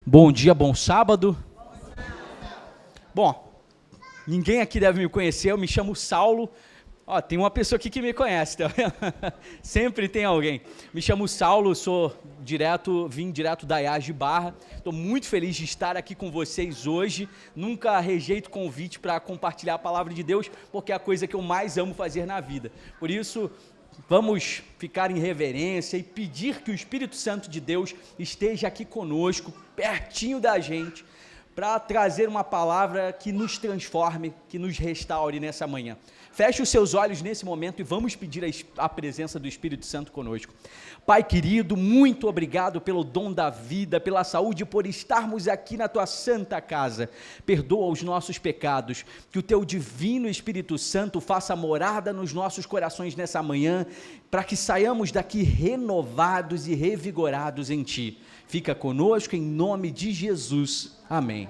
Bom dia, bom sábado. Bom, ninguém aqui deve me conhecer, eu me chamo Saulo. Ó, tem uma pessoa aqui que me conhece, tá? Sempre tem alguém. Me chamo Saulo, vim direto da IAS de Barra. Estou muito feliz de estar aqui com vocês hoje. Nunca rejeito convite para compartilhar a palavra de Deus, porque é a coisa que eu mais amo fazer na vida. Por isso, vamos ficar em reverência e pedir que o Espírito Santo de Deus esteja aqui conosco, pertinho da gente, para trazer uma palavra que nos transforme, que nos restaure nessa manhã. Feche os seus olhos nesse momento e vamos pedir a presença do Espírito Santo conosco. Pai querido, muito obrigado pelo dom da vida, pela saúde, por estarmos aqui na Tua santa casa. Perdoa os nossos pecados, que o Teu divino Espírito Santo faça morada nos nossos corações nessa manhã, para que saiamos daqui renovados e revigorados em Ti. Fica conosco em nome de Jesus. Amém.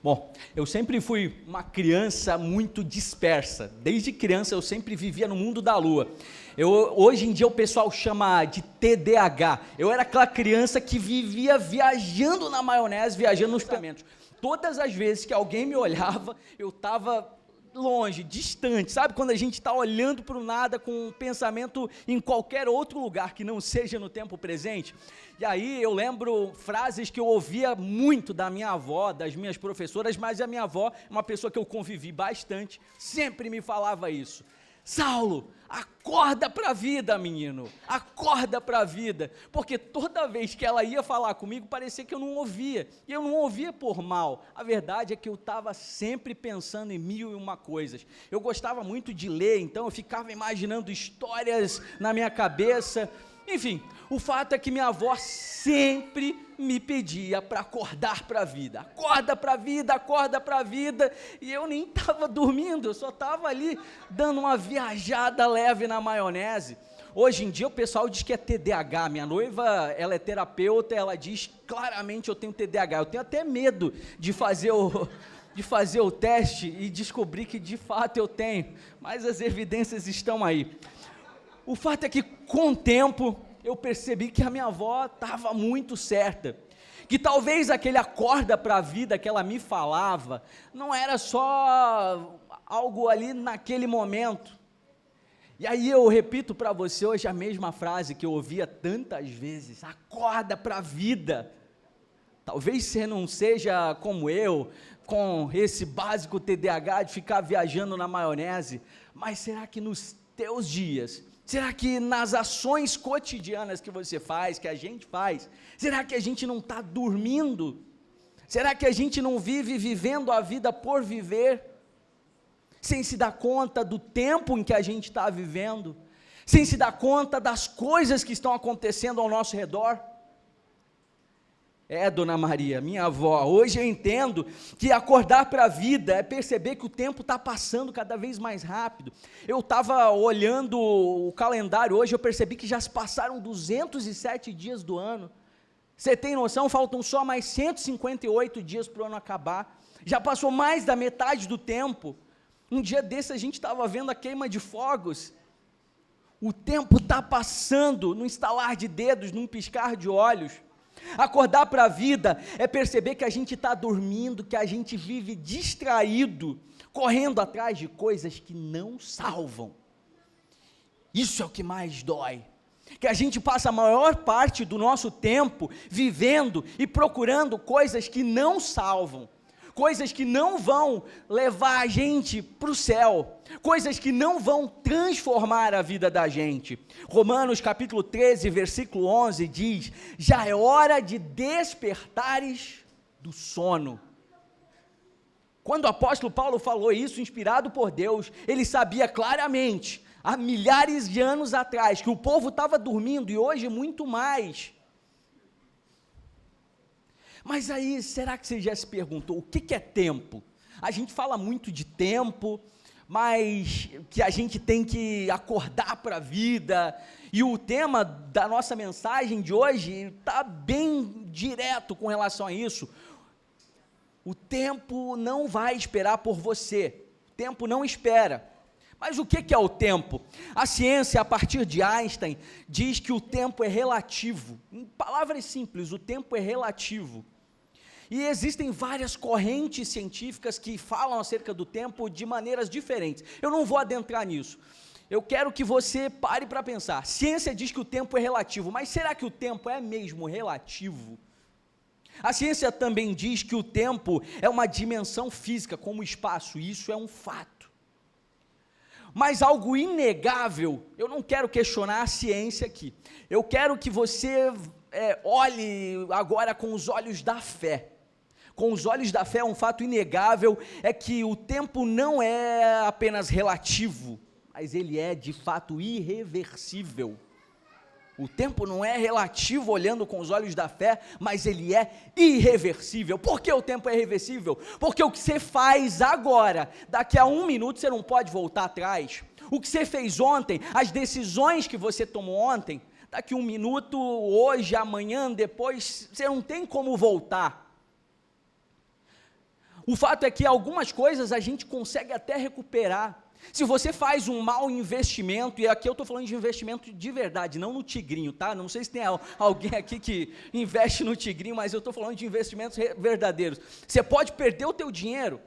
Bom, eu sempre fui uma criança muito dispersa. Desde criança eu sempre vivia no mundo da lua. Hoje em dia o pessoal chama de TDAH. Eu era aquela criança que vivia viajando na maionese, viajando nos pensamentos. Todas as vezes que alguém me olhava, eu estava longe, distante, sabe? Quando a gente está olhando para o nada com um pensamento em qualquer outro lugar que não seja no tempo presente. E aí eu lembro frases que eu ouvia muito da minha avó, das minhas professoras, mas a minha avó, uma pessoa que eu convivi bastante, sempre me falava isso. Saulo, acorda para a vida, menino, acorda para a vida, porque toda vez que ela ia falar comigo, parecia que eu não ouvia, e eu não ouvia por mal, a verdade é que eu estava sempre pensando em mil e uma coisas, eu gostava muito de ler, então eu ficava imaginando histórias na minha cabeça, enfim, o fato é que minha avó sempre me pedia para acordar para a vida, acorda para a vida, e eu nem estava dormindo, eu só estava ali dando uma viajada leve na maionese. Hoje em dia o pessoal diz que é TDAH, minha noiva, ela é terapeuta, ela diz claramente eu tenho TDAH, eu tenho até medo de fazer o teste e descobrir que de fato eu tenho, mas as evidências estão aí. O fato é que com o tempo eu percebi que a minha avó estava muito certa, que talvez aquele acorda para a vida que ela me falava, não era só algo ali naquele momento. E aí eu repito para você hoje a mesma frase que eu ouvia tantas vezes, acorda para a vida. Talvez você não seja como eu, com esse básico TDAH de ficar viajando na maionese, mas será que nos teus dias, será que nas ações cotidianas que você faz, que a gente faz, será que a gente não está dormindo? Será que a gente não vive vivendo a vida por viver, sem se dar conta do tempo em que a gente está vivendo, sem se dar conta das coisas que estão acontecendo ao nosso redor? Dona Maria, minha avó, hoje eu entendo que acordar para a vida é perceber que o tempo está passando cada vez mais rápido. Eu estava olhando o calendário hoje, eu percebi que já se passaram 207 dias do ano. Você tem noção? Faltam só mais 158 dias para o ano acabar. Já passou mais da metade do tempo. Um dia desse a gente estava vendo a queima de fogos. O tempo está passando num estalar de dedos, num piscar de olhos. Acordar para a vida é perceber que a gente está dormindo, que a gente vive distraído, correndo atrás de coisas que não salvam. Isso é o que mais dói, que a gente passa a maior parte do nosso tempo vivendo e procurando coisas que não salvam, coisas que não vão levar a gente para o céu, coisas que não vão transformar a vida da gente. Romanos capítulo 13, versículo 11 diz, já é hora de despertares do sono. Quando o apóstolo Paulo falou isso, inspirado por Deus, ele sabia claramente, há milhares de anos atrás, que o povo estava dormindo e hoje muito mais. Mas aí, será que você já se perguntou, o que é tempo? A gente fala muito de tempo, mas que a gente tem que acordar para a vida, e o tema da nossa mensagem de hoje está bem direto com relação a isso. O tempo não vai esperar por você, o tempo não espera, Mas o que é o tempo? A ciência, a partir de Einstein, diz que o tempo é relativo. Em palavras simples, o tempo é relativo. E existem várias correntes científicas que falam acerca do tempo de maneiras diferentes. Eu não vou adentrar nisso. Eu quero que você pare para pensar. A ciência diz que o tempo é relativo, mas será que o tempo é mesmo relativo? A ciência também diz que o tempo é uma dimensão física, como o espaço, e isso é um fato. Mas algo inegável, eu não quero questionar a ciência aqui. Eu quero que você olhe agora com os olhos da fé. Com os olhos da fé, um fato inegável é que o tempo não é apenas relativo, mas ele é de fato irreversível. O tempo não é relativo olhando com os olhos da fé, mas ele é irreversível. Por que o tempo é irreversível? Porque o que você faz agora, daqui a 1 minuto você não pode voltar atrás. O que você fez ontem, as decisões que você tomou ontem, daqui a 1 minuto, hoje, amanhã, depois, você não tem como voltar. O fato é que algumas coisas a gente consegue até recuperar. Se você faz um mau investimento, e aqui eu estou falando de investimento de verdade, não no tigrinho, tá? Não sei se tem alguém aqui que investe no tigrinho, mas eu estou falando de investimentos verdadeiros. Você pode perder o teu dinheiro,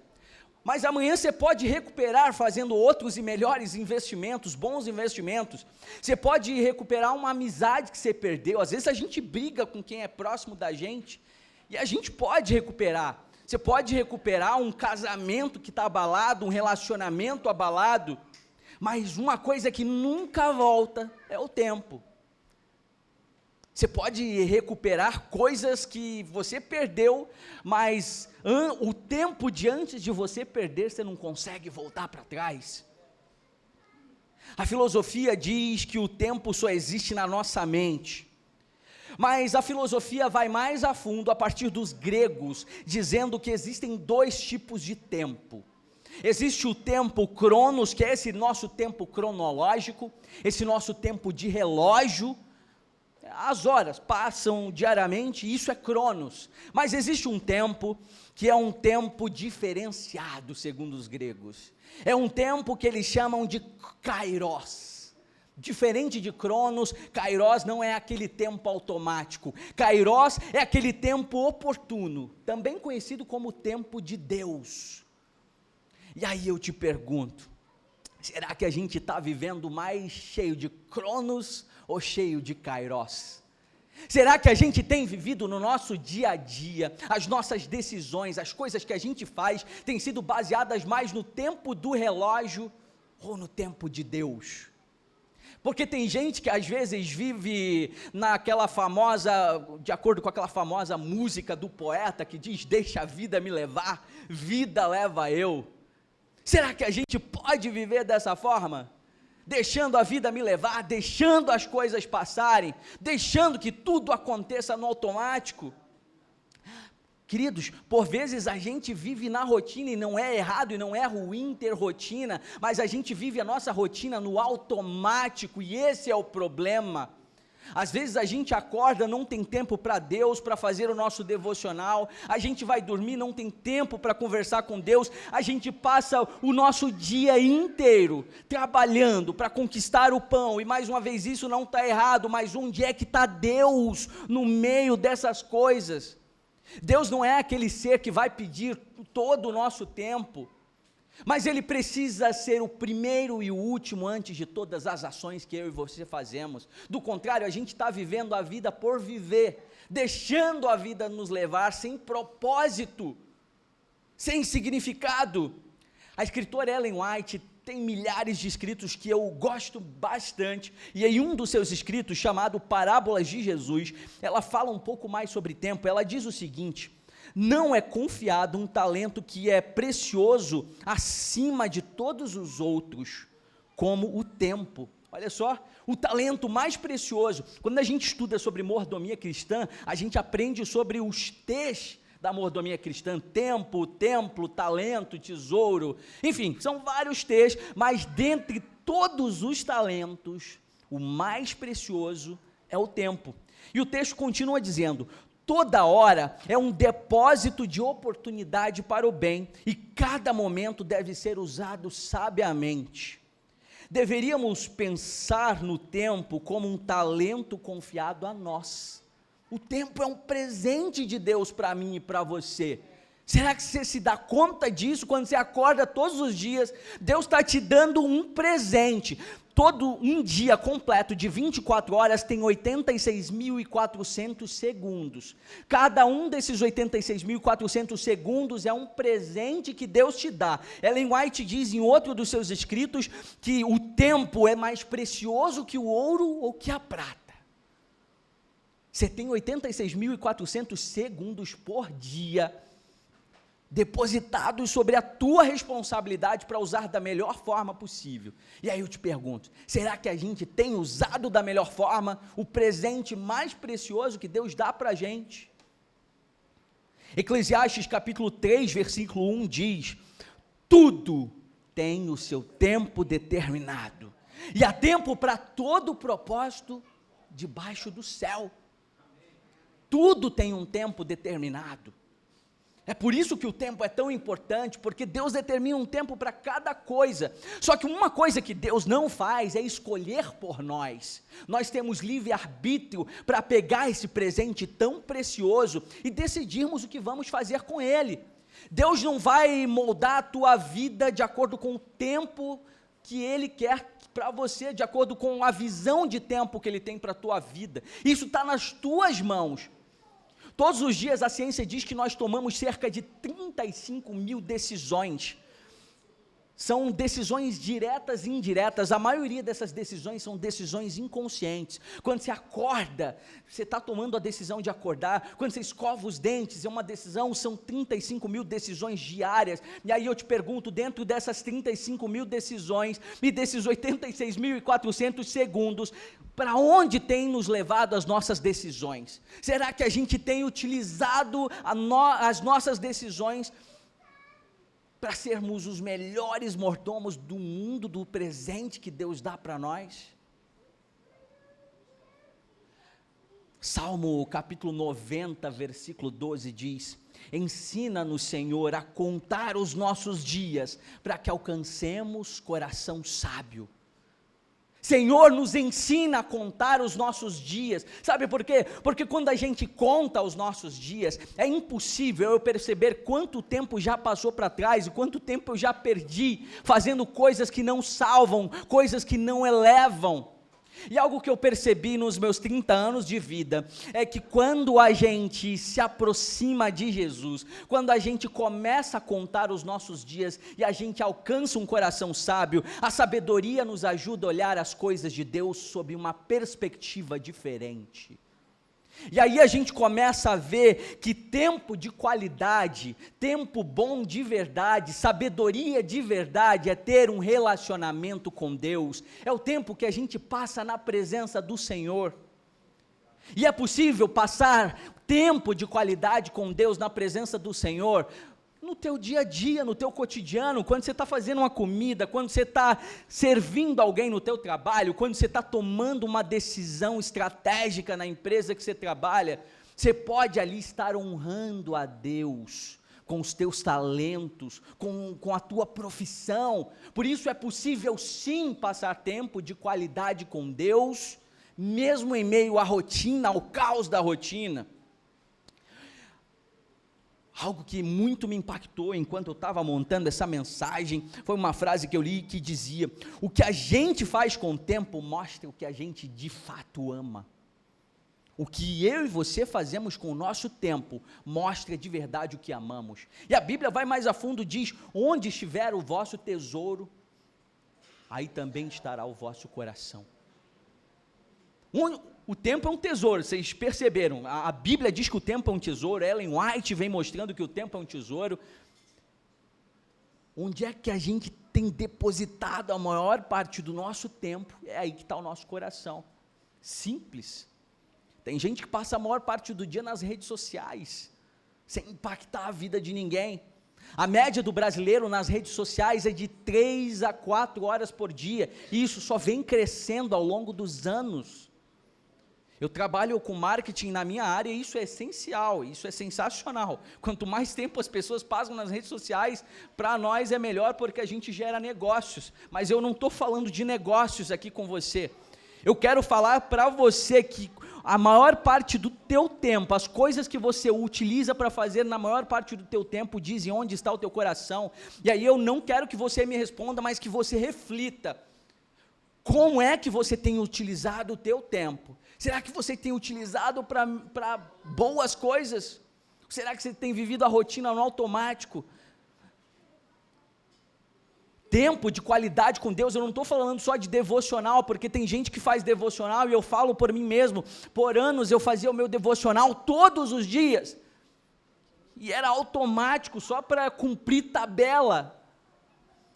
mas amanhã você pode recuperar fazendo outros e melhores investimentos, bons investimentos. Você pode recuperar uma amizade que você perdeu. Às vezes a gente briga com quem é próximo da gente, e a gente pode recuperar. Você pode recuperar um casamento que está abalado, um relacionamento abalado, mas uma coisa que nunca volta é o tempo. Você pode recuperar coisas que você perdeu, mas o tempo de antes de você perder, você não consegue voltar para trás. A filosofia diz que o tempo só existe na nossa mente. Mas a filosofia vai mais a fundo a partir dos gregos, dizendo que existem 2 tipos de tempo. Existe o tempo cronos, que é esse nosso tempo cronológico, esse nosso tempo de relógio. As horas passam diariamente, isso é cronos. Mas existe um tempo que é um tempo diferenciado, segundo os gregos. É um tempo que eles chamam de kairos. Diferente de Cronos, Kairos não é aquele tempo automático. Kairos é aquele tempo oportuno, também conhecido como tempo de Deus. E aí eu te pergunto, será que a gente está vivendo mais cheio de Cronos ou cheio de Kairos? Será que a gente tem vivido no nosso dia a dia, as nossas decisões, as coisas que a gente faz, têm sido baseadas mais no tempo do relógio ou no tempo de Deus? Porque tem gente que às vezes vive naquela famosa, de acordo com aquela famosa música do poeta que diz, deixa a vida me levar, vida leva eu. Será que a gente pode viver dessa forma? Deixando a vida me levar, deixando as coisas passarem, deixando que tudo aconteça no automático? Queridos, por vezes a gente vive na rotina e não é errado e não é ruim ter rotina, mas a gente vive a nossa rotina no automático e esse é o problema. Às vezes a gente acorda, não tem tempo para Deus, para fazer o nosso devocional, a gente vai dormir, não tem tempo para conversar com Deus, a gente passa o nosso dia inteiro trabalhando para conquistar o pão, e mais uma vez isso não está errado, mas onde é que está Deus no meio dessas coisas? Deus não é aquele ser que vai pedir todo o nosso tempo, mas Ele precisa ser o primeiro e o último antes de todas as ações que eu e você fazemos. Do contrário, a gente está vivendo a vida por viver, deixando a vida nos levar sem propósito, sem significado. A escritora Ellen White tem milhares de escritos que eu gosto bastante, e em um dos seus escritos, chamado Parábolas de Jesus, ela fala um pouco mais sobre tempo. Ela diz o seguinte: não é confiado um talento que é precioso acima de todos os outros, como o tempo. Olha só, o talento mais precioso. Quando a gente estuda sobre mordomia cristã, a gente aprende sobre os T's da mordomia cristã: tempo, templo, talento, tesouro, enfim, são vários T's, mas dentre todos os talentos, o mais precioso é o tempo. E o texto continua dizendo: toda hora é um depósito de oportunidade para o bem, e cada momento deve ser usado sabiamente. Deveríamos pensar no tempo como um talento confiado a nós. O tempo é um presente de Deus para mim e para você. Será que você se dá conta disso quando você acorda todos os dias? Deus está te dando um presente. Todo um dia completo de 24 horas tem 86.400 segundos. Cada um desses 86.400 segundos é um presente que Deus te dá. Ellen White diz em outro dos seus escritos que o tempo é mais precioso que o ouro ou que a prata. Você tem 86.400 segundos por dia depositados sobre a tua responsabilidade para usar da melhor forma possível. E aí eu te pergunto, será que a gente tem usado da melhor forma o presente mais precioso que Deus dá para a gente? Eclesiastes capítulo 3, versículo 1 diz: tudo tem o seu tempo determinado, e há tempo para todo propósito debaixo do céu. Tudo tem um tempo determinado. É por isso que o tempo é tão importante, porque Deus determina um tempo para cada coisa. Só que uma coisa que Deus não faz é escolher por nós. Nós temos livre-arbítrio para pegar esse presente tão precioso e decidirmos o que vamos fazer com ele. Deus não vai moldar a tua vida de acordo com o tempo que Ele quer para você, de acordo com a visão de tempo que Ele tem para a tua vida. Isso está nas tuas mãos. Todos os dias a ciência diz que nós tomamos cerca de 35 mil decisões. São decisões diretas e indiretas. A maioria dessas decisões são decisões inconscientes. Quando você acorda, você está tomando a decisão de acordar. Quando você escova os dentes, é uma decisão. São 35 mil decisões diárias. E aí eu te pergunto, dentro dessas 35 mil decisões e desses 86.400 segundos, para onde tem nos levado as nossas decisões? Será que a gente tem utilizado as nossas decisões para sermos os melhores mordomos do mundo, do presente que Deus dá para nós? Salmo capítulo 90, versículo 12 diz: ensina-nos, Senhor, a contar os nossos dias, para que alcancemos coração sábio. Senhor, nos ensina a contar os nossos dias. Sabe por quê? Porque quando a gente conta os nossos dias, é impossível eu perceber quanto tempo já passou para trás e quanto tempo eu já perdi fazendo coisas que não salvam, coisas que não elevam. E algo que eu percebi nos meus 30 anos de vida, é que quando a gente se aproxima de Jesus, quando a gente começa a contar os nossos dias, e a gente alcança um coração sábio, a sabedoria nos ajuda a olhar as coisas de Deus sob uma perspectiva diferente. E aí a gente começa a ver que tempo de qualidade, tempo bom de verdade, sabedoria de verdade é ter um relacionamento com Deus, é o tempo que a gente passa na presença do Senhor. E é possível passar tempo de qualidade com Deus na presença do Senhor no teu dia a dia, no teu cotidiano, quando você está fazendo uma comida, quando você está servindo alguém no teu trabalho, quando você está tomando uma decisão estratégica na empresa que você trabalha, você pode ali estar honrando a Deus com os teus talentos, com a tua profissão. Por isso é possível sim passar tempo de qualidade com Deus, mesmo em meio à rotina, ao caos da rotina. Algo que muito me impactou enquanto eu estava montando essa mensagem, foi uma frase que eu li que dizia: o que a gente faz com o tempo mostra o que a gente de fato ama. O que eu e você fazemos com o nosso tempo mostra de verdade o que amamos. E a Bíblia vai mais a fundo, diz: onde estiver o vosso tesouro, aí também estará o vosso coração. O tempo é um tesouro, vocês perceberam, a Bíblia diz que o tempo é um tesouro, Ellen White vem mostrando que o tempo é um tesouro. Onde é que a gente tem depositado a maior parte do nosso tempo? É aí que está o nosso coração. Simples. Tem gente que passa a maior parte do dia nas redes sociais, sem impactar a vida de ninguém. A média do brasileiro nas redes sociais é de 3 a 4 horas por dia, e isso só vem crescendo ao longo dos anos. Eu trabalho com marketing na minha área e isso é essencial, isso é sensacional. Quanto mais tempo as pessoas passam nas redes sociais, para nós é melhor porque a gente gera negócios. Mas eu não estou falando de negócios aqui com você. Eu quero falar para você que a maior parte do teu tempo, as coisas que você utiliza para fazer na maior parte do teu tempo, dizem onde está o teu coração. E aí eu não quero que você me responda, mas que você reflita. Como é que você tem utilizado o teu tempo? Será que você tem utilizado para boas coisas? Será que você tem vivido a rotina no automático? Tempo de qualidade com Deus, eu não estou falando só de devocional, porque tem gente que faz devocional, e eu falo por mim mesmo, por anos eu fazia o meu devocional todos os dias, e era automático, só para cumprir tabela.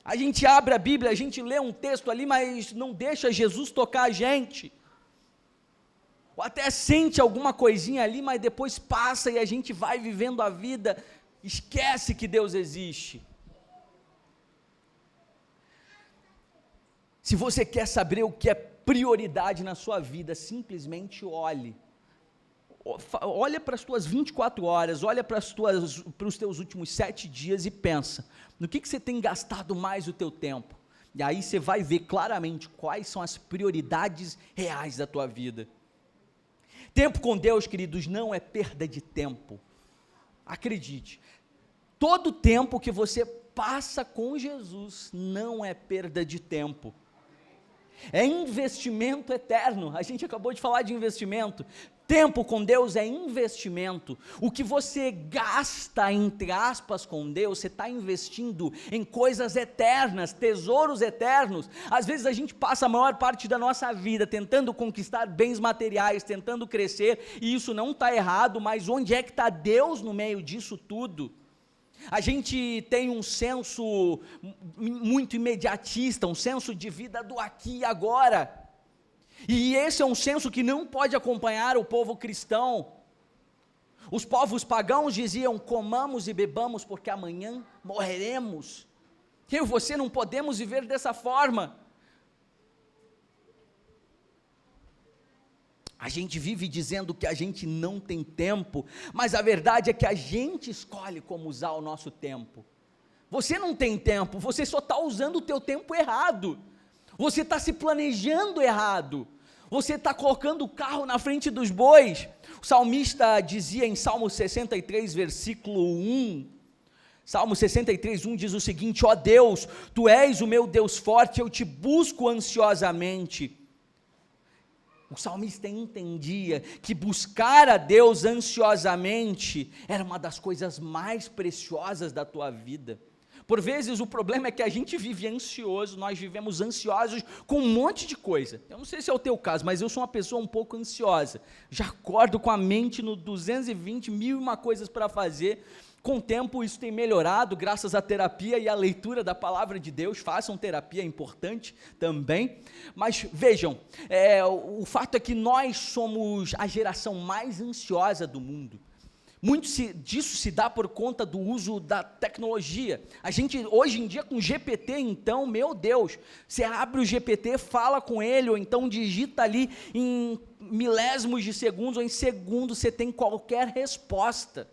A gente abre a Bíblia, a gente lê um texto ali, mas não deixa Jesus tocar a gente, ou até sente alguma coisinha ali, mas depois passa e a gente vai vivendo a vida, esquece que Deus existe. Se você quer saber o que é prioridade na sua vida, simplesmente olhe. Olha para as tuas 24 horas, olha para os teus últimos 7 dias e pensa, no que você tem gastado mais o teu tempo? E aí você vai ver claramente quais são as prioridades reais da tua vida. Tempo com Deus, queridos, não é perda de tempo. Acredite, todo tempo que você passa com Jesus não é perda de tempo. É investimento eterno. A gente acabou de falar de investimento. Tempo com Deus é investimento. O que você gasta, entre aspas, com Deus, você está investindo em coisas eternas, tesouros eternos. Às vezes a gente passa a maior parte da nossa vida tentando conquistar bens materiais, tentando crescer, e isso não está errado, mas onde é que está Deus no meio disso tudo? A gente tem um senso muito imediatista, um senso de vida do aqui e agora, e esse é um senso que não pode acompanhar o povo cristão. Os povos pagãos diziam, comamos e bebamos porque amanhã morreremos. Eu e você não podemos viver dessa forma. A gente vive dizendo que a gente não tem tempo, mas a verdade é que a gente escolhe como usar o nosso tempo. Você não tem tempo, você só está usando o teu tempo errado. Você está se planejando errado. Você está colocando o carro na frente dos bois. O salmista dizia em Salmo 63, versículo 1, Salmo 63, 1 diz o seguinte, ó Deus, Tu és o meu Deus forte, eu te busco ansiosamente. O salmista entendia que buscar a Deus ansiosamente era uma das coisas mais preciosas da tua vida. Por vezes o problema é que a gente vive ansioso, nós vivemos ansiosos com um monte de coisa. Eu não sei se é o teu caso, mas eu sou uma pessoa um pouco ansiosa. Já acordo com a mente no 220, 1001 coisas para fazer. Com o tempo isso tem melhorado, graças à terapia e à leitura da palavra de Deus. Façam terapia, é importante também. Mas vejam, o fato é que nós somos a geração mais ansiosa do mundo. Muito disso se dá por conta do uso da tecnologia. A gente, hoje em dia, com GPT, então, meu Deus, você abre o GPT, fala com ele, ou então digita ali em milésimos de segundos, ou em segundos, você tem qualquer resposta.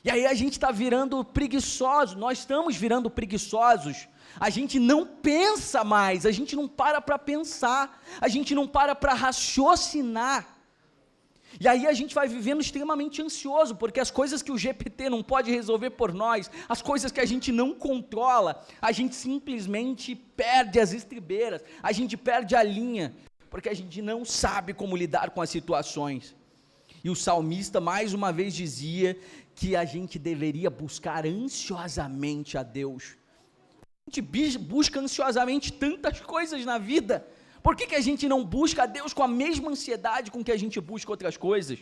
E aí a gente está virando preguiçosos, nós estamos virando preguiçosos, a gente não pensa mais, a gente não para pensar, a gente não para raciocinar, e aí a gente vai vivendo extremamente ansioso, porque as coisas que o GPT não pode resolver por nós, as coisas que a gente não controla, a gente simplesmente perde as estribeiras, a gente perde a linha, porque a gente não sabe como lidar com as situações. E o salmista mais uma vez dizia que a gente deveria buscar ansiosamente a Deus. A gente busca ansiosamente tantas coisas na vida, por que a gente não busca a Deus com a mesma ansiedade com que a gente busca outras coisas?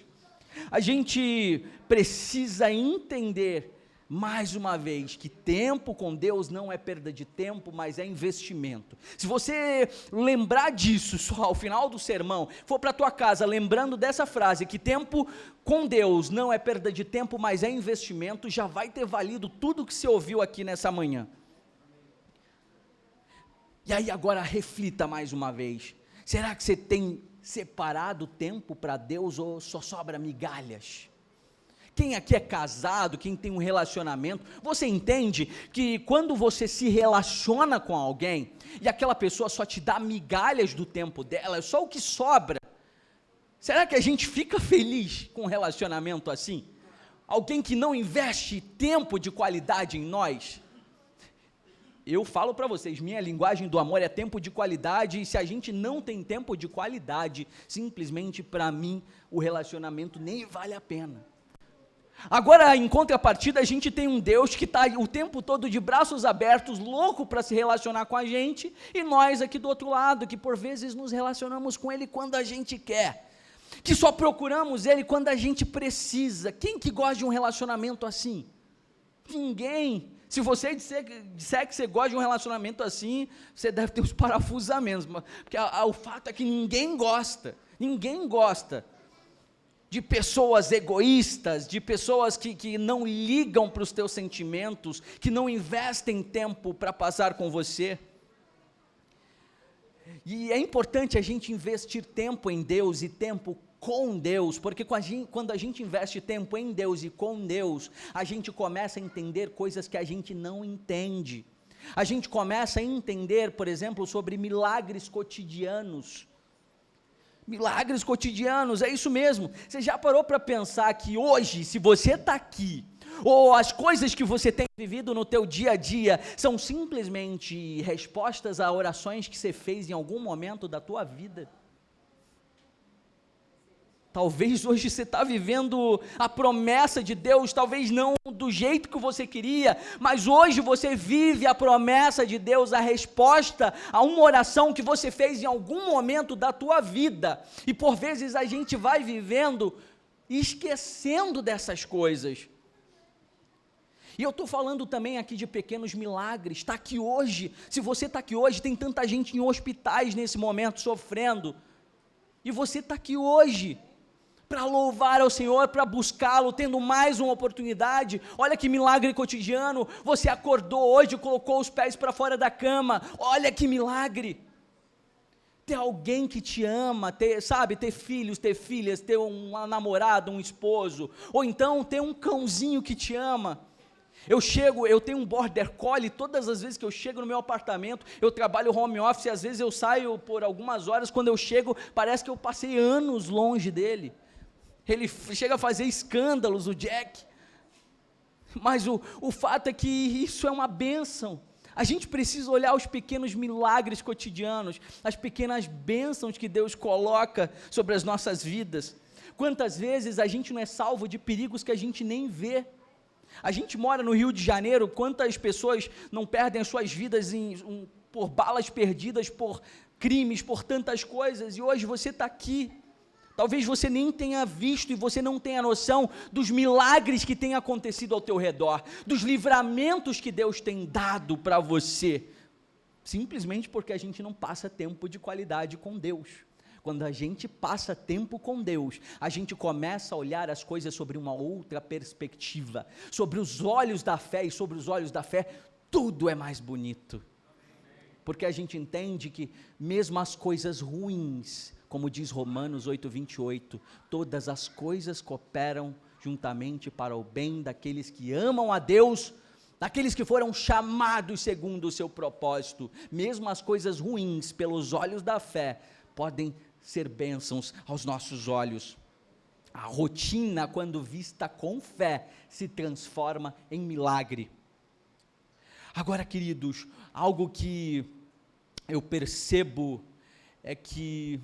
A gente precisa entender, mais uma vez, que tempo com Deus não é perda de tempo, mas é investimento. Se você lembrar disso só ao final do sermão, for para a tua casa lembrando dessa frase, que tempo com Deus não é perda de tempo, mas é investimento, já vai ter valido tudo que você ouviu aqui nessa manhã. E aí agora reflita mais uma vez, será que você tem separado tempo para Deus ou só sobra migalhas? Quem aqui é casado, quem tem um relacionamento, você entende que quando você se relaciona com alguém e aquela pessoa só te dá migalhas do tempo dela, é só o que sobra? Será que a gente fica feliz com um relacionamento assim? Alguém que não investe tempo de qualidade em nós? Eu falo para vocês, minha linguagem do amor é tempo de qualidade, e se a gente não tem tempo de qualidade, simplesmente para mim, o relacionamento nem vale a pena. Agora, em contrapartida, a gente tem um Deus que está o tempo todo de braços abertos, louco para se relacionar com a gente, e nós aqui do outro lado, que por vezes nos relacionamos com Ele quando a gente quer, que só procuramos Ele quando a gente precisa. Quem que gosta de um relacionamento assim? Ninguém. Se você disser que você gosta de um relacionamento assim, você deve ter uns parafusos a menos, porque o fato é que ninguém gosta de pessoas egoístas, de pessoas que não ligam para os teus sentimentos, que não investem tempo para passar com você. E é importante a gente investir tempo em Deus e tempo com Deus, porque quando a gente investe tempo em Deus e com Deus, a gente começa a entender coisas que a gente não entende. A gente começa a entender, por exemplo, sobre milagres cotidianos. Milagres cotidianos, é isso mesmo. Você já parou para pensar que hoje, se você está aqui, ou as coisas que você tem vivido no teu dia a dia, são simplesmente respostas a orações que você fez em algum momento da tua vida? Talvez hoje você está vivendo a promessa de Deus, talvez não do jeito que você queria, mas hoje você vive a promessa de Deus, a resposta a uma oração que você fez em algum momento da tua vida, e por vezes a gente vai vivendo e esquecendo dessas coisas. E eu estou falando também aqui de pequenos milagres. Está aqui hoje, se você está aqui hoje, tem tanta gente em hospitais nesse momento sofrendo, e você está aqui hoje para louvar ao Senhor, para buscá-lo, tendo mais uma oportunidade. Olha que milagre cotidiano, você acordou hoje, colocou os pés para fora da cama, olha que milagre. Ter alguém que te ama, ter filhos, ter filhas, ter uma namorada, um esposo, ou então ter um cãozinho que te ama. Eu tenho um border collie, todas as vezes que eu chego no meu apartamento, eu trabalho home office, às vezes eu saio por algumas horas, quando eu chego, parece que eu passei anos longe dele. Ele chega a fazer escândalos, o Jack, mas o fato é que isso é uma bênção. A gente precisa olhar os pequenos milagres cotidianos, as pequenas bênçãos que Deus coloca sobre as nossas vidas. Quantas vezes a gente não é salvo de perigos que a gente nem vê? A gente mora no Rio de Janeiro, quantas pessoas não perdem as suas vidas por balas perdidas, por crimes, por tantas coisas, e hoje você está aqui. Talvez você nem tenha visto e você não tenha noção dos milagres que têm acontecido ao teu redor, dos livramentos que Deus tem dado para você, simplesmente porque a gente não passa tempo de qualidade com Deus. Quando a gente passa tempo com Deus, a gente começa a olhar as coisas sobre uma outra perspectiva, sobre os olhos da fé, e sobre os olhos da fé, tudo é mais bonito, porque a gente entende que mesmo as coisas ruins, como diz Romanos 8:28, todas as coisas cooperam juntamente para o bem daqueles que amam a Deus, daqueles que foram chamados segundo o seu propósito. Mesmo as coisas ruins, pelos olhos da fé, podem ser bênçãos aos nossos olhos. A rotina, quando vista com fé, se transforma em milagre. Agora, queridos, algo que eu percebo é que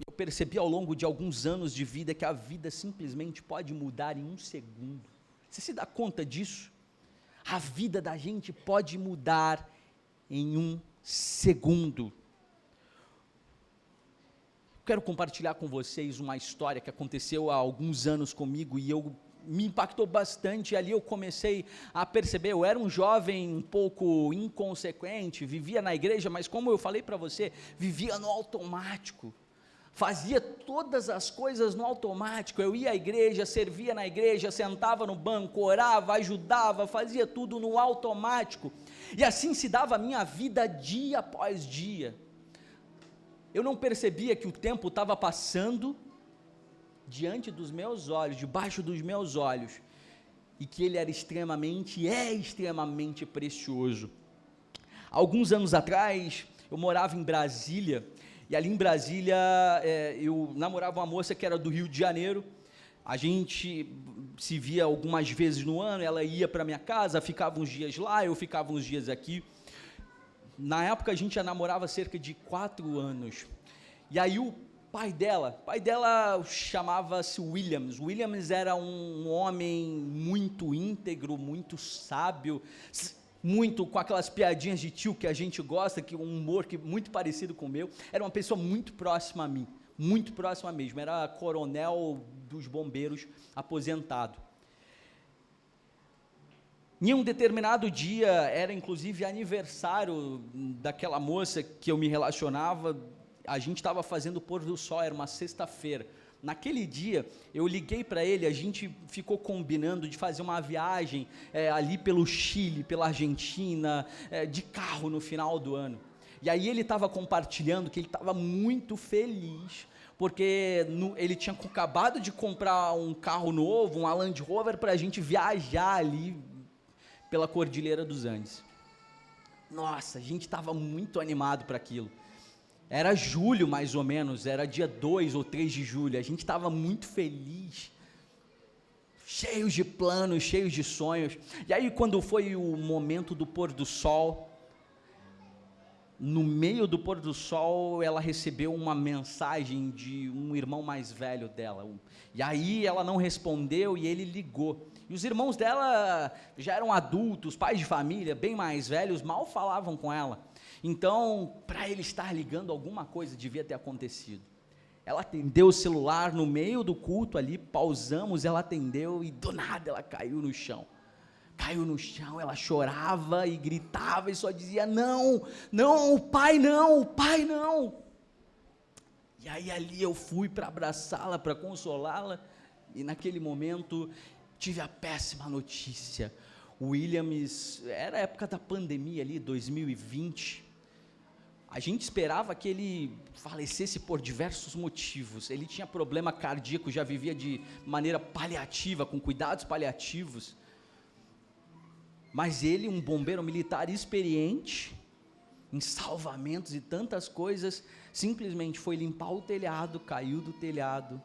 eu percebi ao longo de alguns anos de vida que a vida simplesmente pode mudar em um segundo. Você se dá conta disso? A vida da gente pode mudar em um segundo. Quero compartilhar com vocês uma história que aconteceu há alguns anos comigo e me impactou bastante. Ali eu comecei a perceber, eu era um jovem um pouco inconsequente, vivia na igreja, mas como eu falei para você, vivia no automático. Fazia todas as coisas no automático. Eu ia à igreja, servia na igreja, sentava no banco, orava, ajudava, fazia tudo no automático, e assim se dava a minha vida dia após dia. Eu não percebia que o tempo estava passando diante dos meus olhos, debaixo dos meus olhos, e que ele era extremamente precioso. Alguns anos atrás, eu morava em Brasília, e ali em Brasília, eu namorava uma moça que era do Rio de Janeiro. A gente se via algumas vezes no ano, ela ia para minha casa, ficava uns dias lá, eu ficava uns dias aqui. Na época a gente já namorava cerca de 4 anos, e aí o pai dela chamava-se Williams. Williams era um homem muito íntegro, muito sábio, muito com aquelas piadinhas de tio que a gente gosta, que um humor muito parecido com o meu. Era uma pessoa muito próxima a mim, muito próxima mesmo, era coronel dos bombeiros aposentado. Em um determinado dia, era inclusive aniversário daquela moça que eu me relacionava, a gente estava fazendo o pôr do sol, era uma sexta-feira. Naquele dia, eu liguei para ele, a gente ficou combinando de fazer uma viagem ali pelo Chile, pela Argentina, de carro no final do ano. E aí ele estava compartilhando que ele estava muito feliz, porque ele tinha acabado de comprar um carro novo, um Land Rover, para a gente viajar ali pela Cordilheira dos Andes. Nossa, a gente estava muito animado para aquilo. Era julho mais ou menos, era dia 2 ou 3 de julho, a gente estava muito feliz, cheios de planos, cheios de sonhos. E aí quando foi o momento do pôr do sol, no meio do pôr do sol, ela recebeu uma mensagem de um irmão mais velho dela, e aí ela não respondeu e ele ligou. E os irmãos dela já eram adultos, pais de família, bem mais velhos, mal falavam com ela. Então, para ele estar ligando, alguma coisa devia ter acontecido. Ela atendeu o celular no meio do culto ali, pausamos, ela atendeu e do nada ela caiu no chão. Caiu no chão, ela chorava e gritava e só dizia: não, o pai não. E aí ali eu fui para abraçá-la, para consolá-la, e naquele momento tive a péssima notícia. O Williams, era a época da pandemia ali, 2020, a gente esperava que ele falecesse por diversos motivos. Ele tinha problema cardíaco, já vivia de maneira paliativa, com cuidados paliativos, mas ele, um bombeiro militar experiente em salvamentos e tantas coisas, simplesmente foi limpar o telhado, caiu do telhado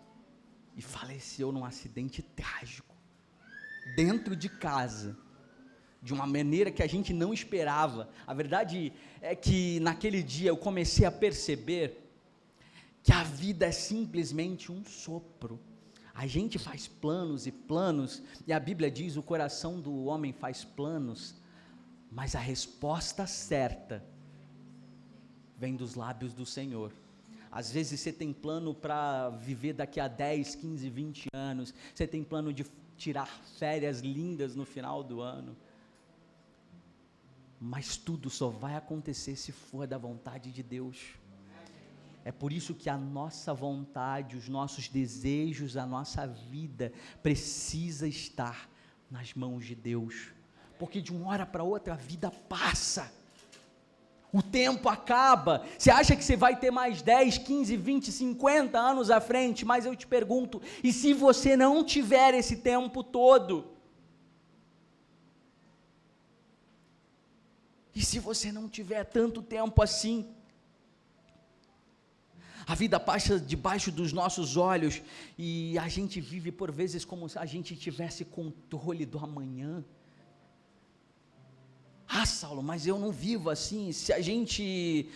e faleceu num acidente trágico, dentro de casa, de uma maneira que a gente não esperava. A verdade é que naquele dia eu comecei a perceber que a vida é simplesmente um sopro. A gente faz planos e planos, e a Bíblia diz: o coração do homem faz planos, mas a resposta certa vem dos lábios do Senhor. Às vezes você tem plano para viver daqui a 10, 15, 20 anos, você tem plano de tirar férias lindas no final do ano, mas tudo só vai acontecer se for da vontade de Deus. É por isso que a nossa vontade, os nossos desejos, a nossa vida precisa estar nas mãos de Deus, porque de uma hora para outra a vida passa, o tempo acaba. Você acha que você vai ter mais 10, 15, 20, 50 anos à frente, mas eu te pergunto, e se você não tiver esse tempo todo? E se você não tiver tanto tempo assim? A vida passa debaixo dos nossos olhos e a gente vive por vezes como se a gente tivesse controle do amanhã. Ah, Saulo, mas eu não vivo assim. Se a gente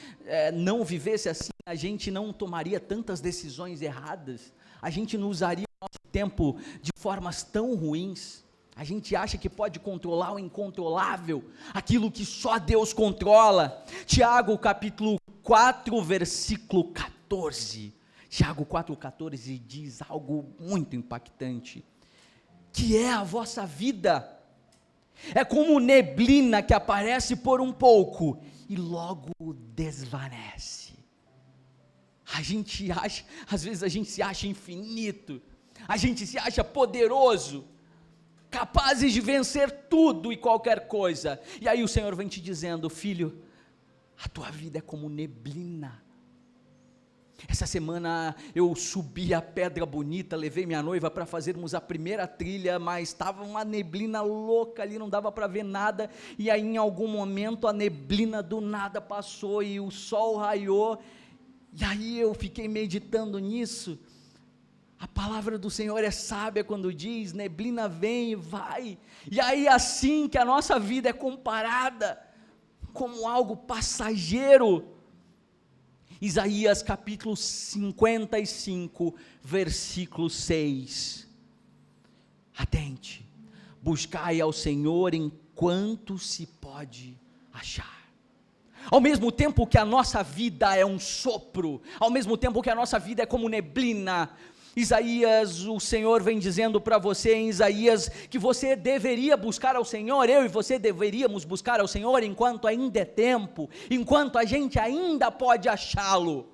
não vivesse assim, a gente não tomaria tantas decisões erradas, a gente não usaria o nosso tempo de formas tão ruins. A gente acha que pode controlar o incontrolável, aquilo que só Deus controla. Tiago capítulo 4, versículo 14. Tiago 4,14 diz algo muito impactante, que é a vossa vida. É como neblina que aparece por um pouco e logo desvanece. A gente acha, às vezes a gente se acha infinito, a gente se acha poderoso, capazes de vencer tudo e qualquer coisa, e aí o Senhor vem te dizendo: filho, a tua vida é como neblina, Essa semana eu subi a Pedra Bonita, levei minha noiva para fazermos a primeira trilha, mas estava uma neblina louca ali, não dava para ver nada, e aí em algum momento a neblina do nada passou e o sol raiou, e aí eu fiquei meditando nisso. A palavra do Senhor é sábia quando diz, neblina vem e vai, e aí assim que a nossa vida é comparada como algo passageiro. Isaías capítulo 55, versículo 6, atente, buscai ao Senhor enquanto se pode achar. Ao mesmo tempo que a nossa vida é um sopro, ao mesmo tempo que a nossa vida é como neblina, Isaías, o Senhor vem dizendo para você em Isaías, que você deveria buscar ao Senhor, eu e você deveríamos buscar ao Senhor, enquanto ainda é tempo, enquanto a gente ainda pode achá-lo.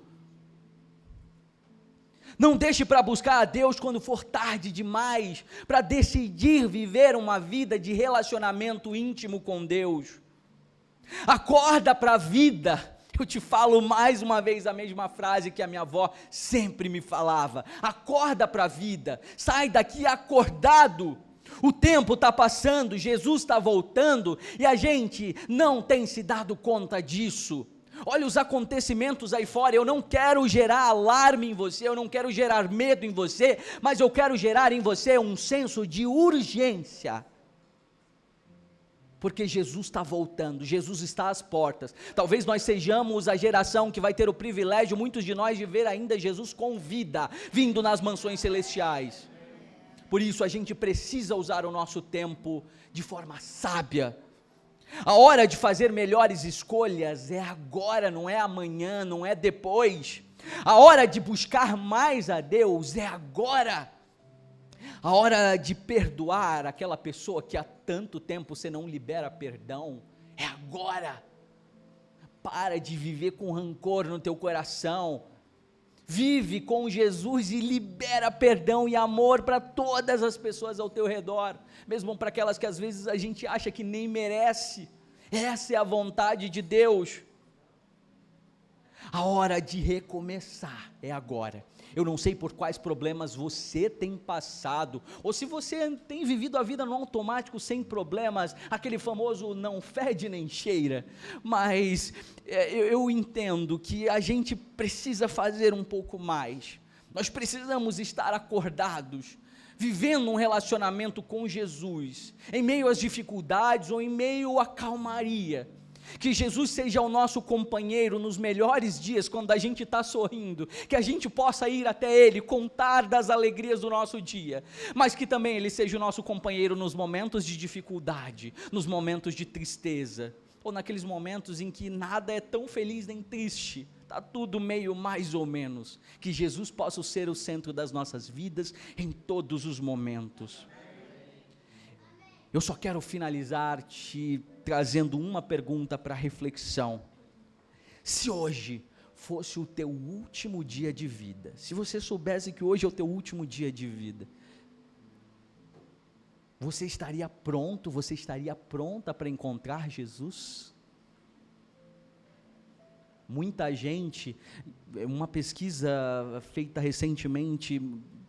Não deixe para buscar a Deus quando for tarde demais, para decidir viver uma vida de relacionamento íntimo com Deus. Acorda para a vida. Eu te falo mais uma vez a mesma frase que a minha avó sempre me falava: acorda para a vida, sai daqui acordado. O tempo está passando, Jesus está voltando e a gente não tem se dado conta disso. Olha os acontecimentos aí fora. Eu não quero gerar alarme em você, eu não quero gerar medo em você, mas eu quero gerar em você um senso de urgência. Porque Jesus está voltando, Jesus está às portas. Talvez nós sejamos a geração que vai ter o privilégio, muitos de nós, de ver ainda Jesus com vida, vindo nas mansões celestiais. Por isso a gente precisa usar o nosso tempo de forma sábia. A hora de fazer melhores escolhas é agora, não é amanhã, não é depois. A hora de buscar mais a Deus é agora. A hora de perdoar aquela pessoa que há tanto tempo você não libera perdão, é agora. Para de viver com rancor no teu coração, vive com Jesus e libera perdão e amor para todas as pessoas ao teu redor, mesmo para aquelas que às vezes a gente acha que nem merece. Essa é a vontade de Deus. A hora de recomeçar é agora. Eu não sei por quais problemas você tem passado, ou se você tem vivido a vida no automático sem problemas, aquele famoso não fede nem cheira, mas eu entendo que a gente precisa fazer um pouco mais. Nós precisamos estar acordados, vivendo um relacionamento com Jesus, em meio às dificuldades ou em meio à calmaria. Que Jesus seja o nosso companheiro nos melhores dias, quando a gente está sorrindo, que a gente possa ir até Ele, contar das alegrias do nosso dia, mas que também Ele seja o nosso companheiro nos momentos de dificuldade, nos momentos de tristeza, ou naqueles momentos em que nada é tão feliz nem triste, está tudo meio mais ou menos. Que Jesus possa ser o centro das nossas vidas em todos os momentos. Eu só quero finalizar te trazendo uma pergunta para reflexão. Se hoje fosse o teu último dia de vida, se você soubesse que hoje é o teu último dia de vida, você estaria pronto, você estaria pronta para encontrar Jesus? Muita gente, uma pesquisa feita recentemente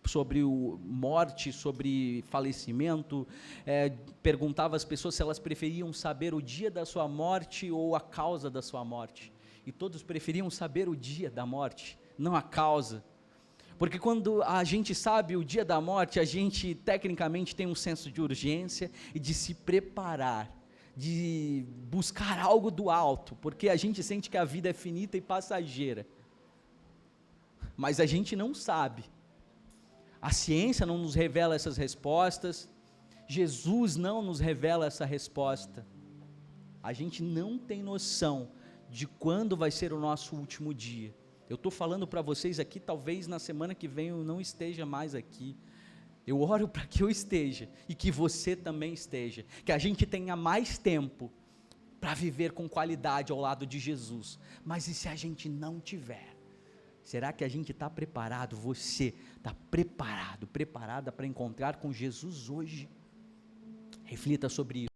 sobre morte, sobre falecimento, perguntava às pessoas se elas preferiam saber o dia da sua morte ou a causa da sua morte, e todos preferiam saber o dia da morte, não a causa, porque quando a gente sabe o dia da morte, a gente tecnicamente tem um senso de urgência e de se preparar, de buscar algo do alto, porque a gente sente que a vida é finita e passageira, mas a gente não sabe. A ciência não nos revela essas respostas, Jesus não nos revela essa resposta. A gente não tem noção de quando vai ser o nosso último dia. Eu estou falando para vocês aqui, talvez na semana que vem eu não esteja mais aqui. Eu oro para que eu esteja e que você também esteja, que a gente tenha mais tempo para viver com qualidade ao lado de Jesus. Mas e se a gente não tiver? Será que a gente está preparado? Você está preparado, preparada para encontrar com Jesus hoje? Reflita sobre isso.